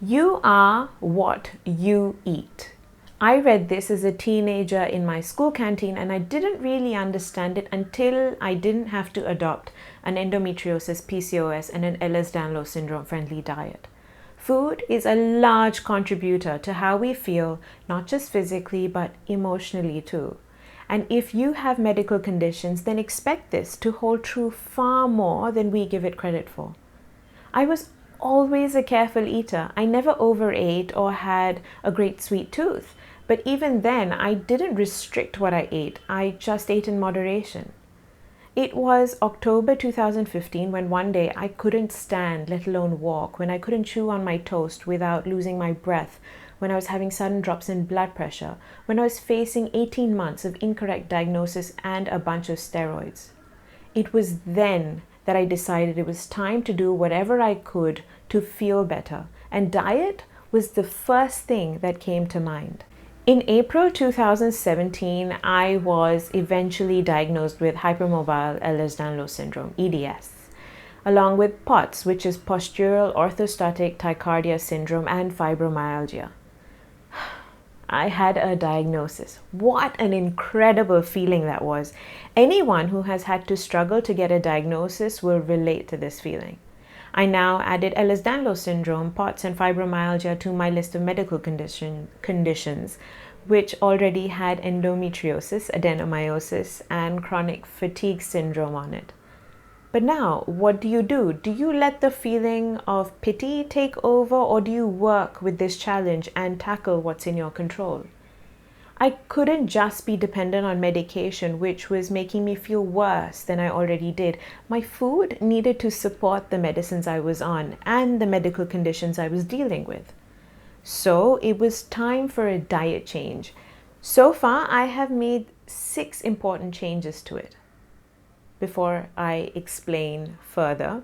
You are what you eat. I read this as a teenager in my school canteen, and I didn't really understand it until I didn't have to adopt an endometriosis, PCOS, and an Ehlers-Danlos syndrome friendly diet. Food is a large contributor to how we feel, not just physically, but emotionally too. And if you have medical conditions, then expect this to hold true far more than we give it credit for. I was always a careful eater. I never overate or had a great sweet tooth. But even then, I didn't restrict what I ate. I just ate in moderation. It was October 2015 when one day I couldn't stand, let alone walk, when I couldn't chew on my toast without losing my breath, when I was having sudden drops in blood pressure, when I was facing 18 months of incorrect diagnosis and a bunch of steroids. It was then that I decided it was time to do whatever I could to feel better, and diet was the first thing that came to mind. In April 2017, I was eventually diagnosed with hypermobile Ehlers-Danlos syndrome, EDS, along with POTS, which is postural orthostatic tachycardia syndrome, and fibromyalgia. I had a diagnosis. What an incredible feeling that was. Anyone who has had to struggle to get a diagnosis will relate to this feeling. I now added Ehlers-Danlos syndrome, POTS, and fibromyalgia to my list of medical conditions, which already had endometriosis, adenomyosis, and chronic fatigue syndrome on it. But now, what do? Do you let the feeling of pity take over, or do you work with this challenge and tackle what's in your control? I couldn't just be dependent on medication, which was making me feel worse than I already did. My food needed to support the medicines I was on and the medical conditions I was dealing with. So it was time for a diet change. So far, I have made 6 important changes to it. Before I explain further,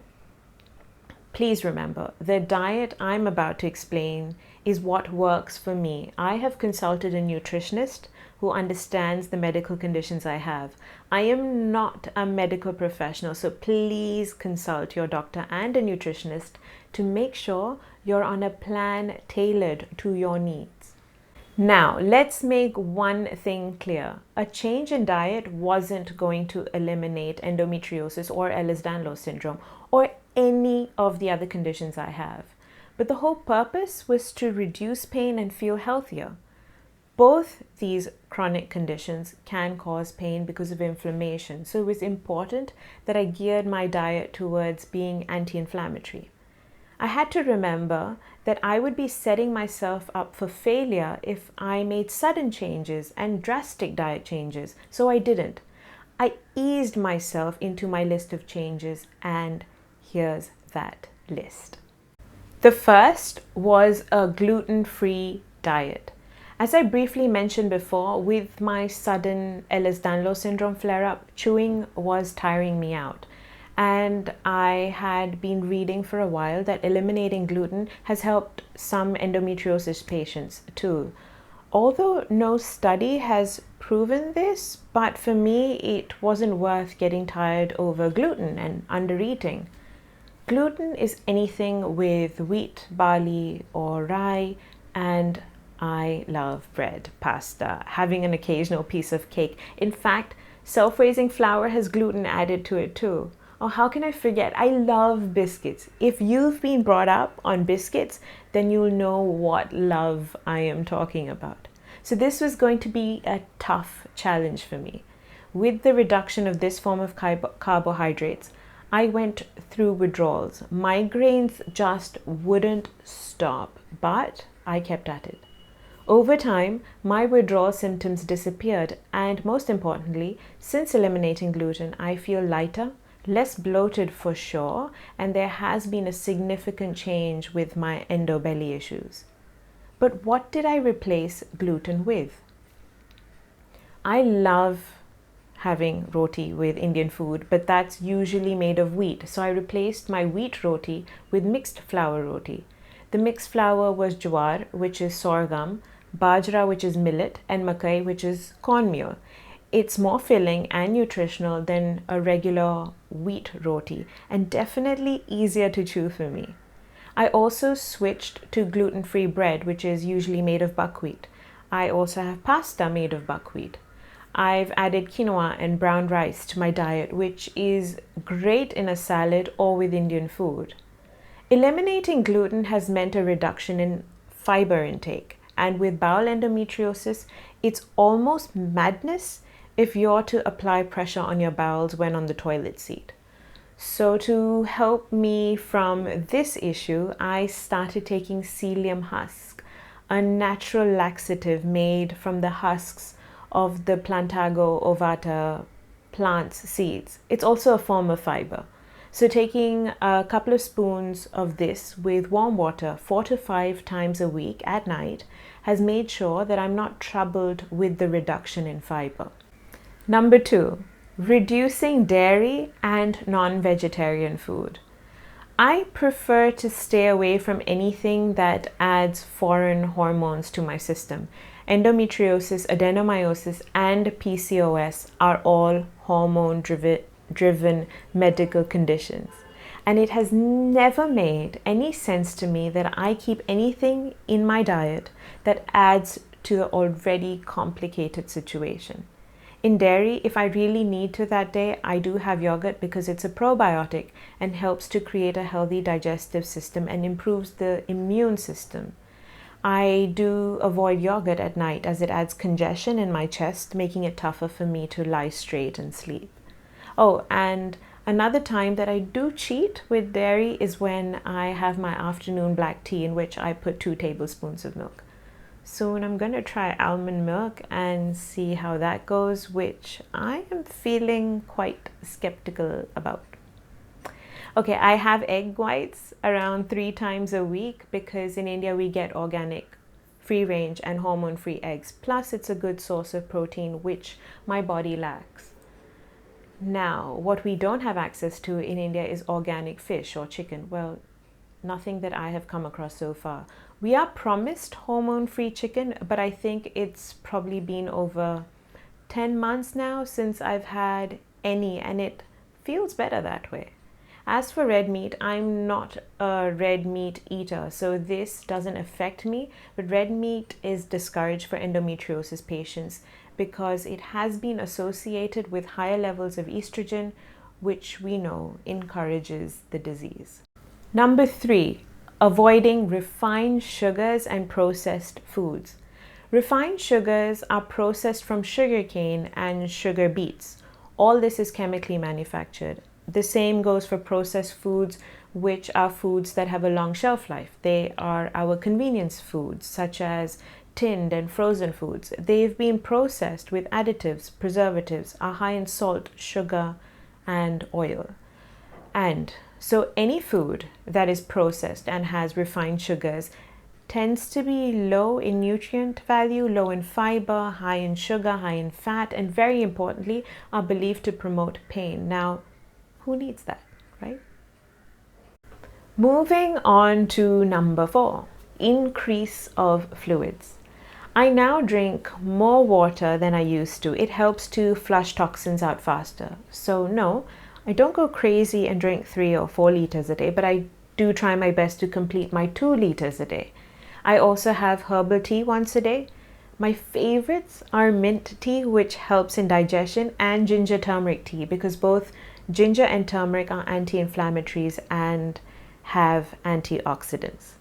please remember, the diet I'm about to explain is what works for me. I have consulted a nutritionist who understands the medical conditions I have. I am not a medical professional, so please consult your doctor and a nutritionist to make sure you're on a plan tailored to your needs. Now, let's make one thing clear. A change in diet wasn't going to eliminate endometriosis or Ehlers-Danlos syndrome or any of the other conditions I have. But the whole purpose was to reduce pain and feel healthier. Both these chronic conditions can cause pain because of inflammation, so it was important that I geared my diet towards being anti-inflammatory. I had to remember that I would be setting myself up for failure if I made sudden changes and drastic diet changes, so I didn't. I eased myself into my list of changes, and here's that list. The first was a gluten-free diet. As I briefly mentioned before, with my sudden Ehlers-Danlos syndrome flare-up, chewing was tiring me out. And I had been reading for a while that eliminating gluten has helped some endometriosis patients too. Although no study has proven this, but for me it wasn't worth getting tired over gluten and undereating. Gluten is anything with wheat, barley, or rye, and I love bread, pasta, having an occasional piece of cake. In fact, self-raising flour has gluten added to it too. Oh, how can I forget? I love biscuits. If you've been brought up on biscuits, then you'll know what love I am talking about. So this was going to be a tough challenge for me. With the reduction of this form of carbohydrates, I went through withdrawals. Migraines just wouldn't stop, but I kept at it. Over time, my withdrawal symptoms disappeared, and most importantly, since eliminating gluten, I feel lighter, less bloated for sure, and there has been a significant change with my endo belly issues. But what did I replace gluten with? I love having roti with Indian food, but that's usually made of wheat. So I replaced my wheat roti with mixed flour roti. The mixed flour was jowar, which is sorghum, bajra, which is millet, and makai, which is cornmeal. It's more filling and nutritional than a regular wheat roti, and definitely easier to chew for me. I also switched to gluten-free bread, which is usually made of buckwheat. I also have pasta made of buckwheat. I've added quinoa and brown rice to my diet, which is great in a salad or with Indian food. Eliminating gluten has meant a reduction in fiber intake, and with bowel endometriosis, it's almost madness if you're to apply pressure on your bowels when on the toilet seat. So to help me from this issue, I started taking psyllium husk, a natural laxative made from the husks of the Plantago ovata plant's seeds. It's also a form of fiber. So taking a couple of spoons of this with warm water 4 to 5 times a week at night has made sure that I'm not troubled with the reduction in fiber. Number 2, reducing dairy and non-vegetarian food. I prefer to stay away from anything that adds foreign hormones to my system. Endometriosis, adenomyosis, and PCOS are all hormone-driven medical conditions. And it has never made any sense to me that I keep anything in my diet that adds to the already complicated situation. In dairy, if I really need to that day, I do have yogurt because it's a probiotic and helps to create a healthy digestive system and improves the immune system. I do avoid yogurt at night as it adds congestion in my chest, making it tougher for me to lie straight and sleep. Oh, and another time that I do cheat with dairy is when I have my afternoon black tea in which I put 2 tablespoons of milk. Soon I'm going to try almond milk and see how that goes, which I am feeling quite skeptical about. Okay, I have egg whites around 3 times a week because in India we get organic, free range and hormone-free eggs. Plus it's a good source of protein which my body lacks. Now, what we don't have access to in India is organic fish or chicken. Well, nothing that I have come across so far. We are promised hormone-free chicken, but I think it's probably been over 10 months now since I've had any, and it feels better that way. As for red meat, I'm not a red meat eater, so this doesn't affect me, but red meat is discouraged for endometriosis patients because it has been associated with higher levels of estrogen, which we know encourages the disease. Number 3, avoiding refined sugars and processed foods. Refined sugars are processed from sugarcane and sugar beets. All this is chemically manufactured. The same goes for processed foods, which are foods that have a long shelf life. They are our convenience foods, such as tinned and frozen foods. They've been processed with additives, preservatives, are high in salt, sugar, and oil. And so any food that is processed and has refined sugars tends to be low in nutrient value, low in fiber, high in sugar, high in fat, and very importantly, are believed to promote pain. Now, who needs that, right? Moving on to number 4, increase of fluids. I now drink more water than I used to. It helps to flush toxins out faster. So no, I don't go crazy and drink 3 or 4 liters a day, but I do try my best to complete my 2 liters a day. I also have herbal tea once a day. My favorites are mint tea, which helps in digestion, and ginger turmeric tea, because both ginger and turmeric are anti-inflammatories and have antioxidants.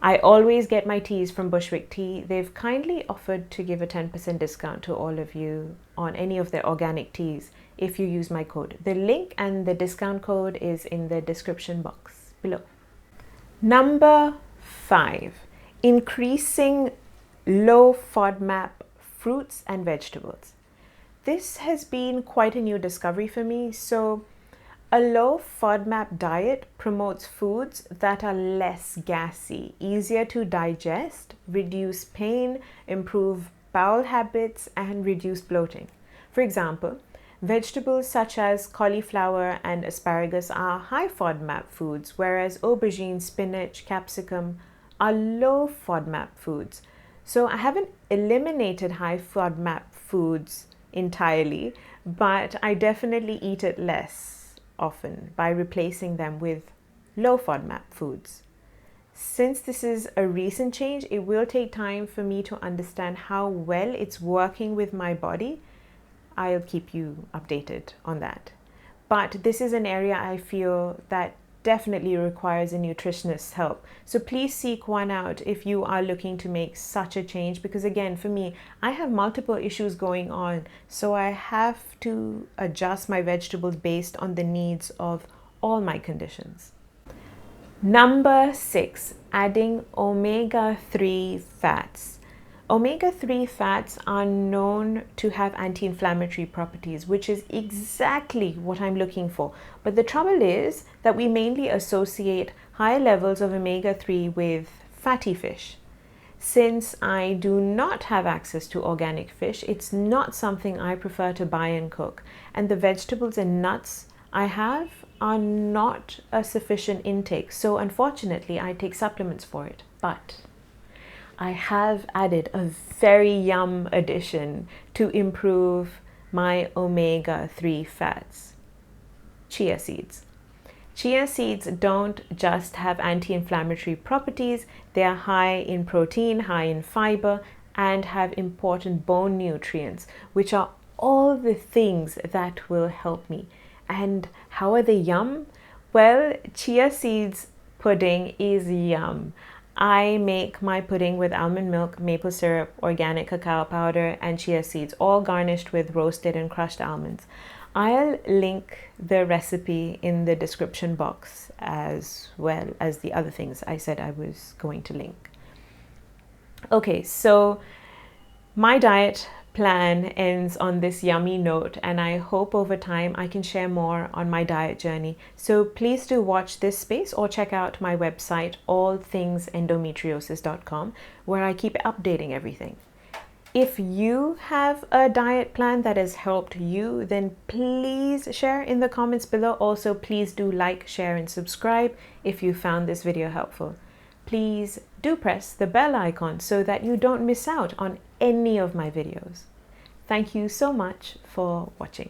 I always get my teas from Bushwick Tea. They've kindly offered to give a 10% discount to all of you on any of their organic teas if you use my code. The link and the discount code is in the description box below. Number 5, increasing low FODMAP fruits and vegetables. This has been quite a new discovery for me. So a low FODMAP diet promotes foods that are less gassy, easier to digest, reduce pain, improve bowel habits, and reduce bloating. For example, vegetables such as cauliflower and asparagus are high FODMAP foods, whereas aubergine, spinach, capsicum are low FODMAP foods. So I haven't eliminated high FODMAP foods entirely, but I definitely eat it less often by replacing them with low FODMAP foods. Since this is a recent change, it will take time for me to understand how well it's working with my body. I'll keep you updated on that. But this is an area I feel that definitely requires a nutritionist's help. So please seek one out if you are looking to make such a change, because again, for me, I have multiple issues going on. So I have to adjust my vegetables based on the needs of all my conditions. Number 6, adding omega-3 fats. Omega-3 fats are known to have anti-inflammatory properties, which is exactly what I'm looking for. But the trouble is that we mainly associate high levels of omega-3 with fatty fish. Since I do not have access to organic fish, it's not something I prefer to buy and cook. And the vegetables and nuts I have are not a sufficient intake. So unfortunately, I take supplements for it. But I have added a very yum addition to improve my omega-3 fats: chia seeds. Chia seeds don't just have anti-inflammatory properties, they are high in protein, high in fiber, and have important bone nutrients, which are all the things that will help me. And how are they yum? Well, chia seeds pudding is yum. I make my pudding with almond milk, maple syrup, organic cacao powder, and chia seeds, all garnished with roasted and crushed almonds. I'll link the recipe in the description box, as well as the other things I said I was going to link. Okay, so my diet plan ends on this yummy note, and I hope over time I can share more on my diet journey. So please do watch this space or check out my website, allthingsendometriosis.com, where I keep updating everything. If you have a diet plan that has helped you, then please share in the comments below. Also, please do like, share, and subscribe if you found this video helpful. Please do press the bell icon so that you don't miss out on any of my videos. Thank you so much for watching.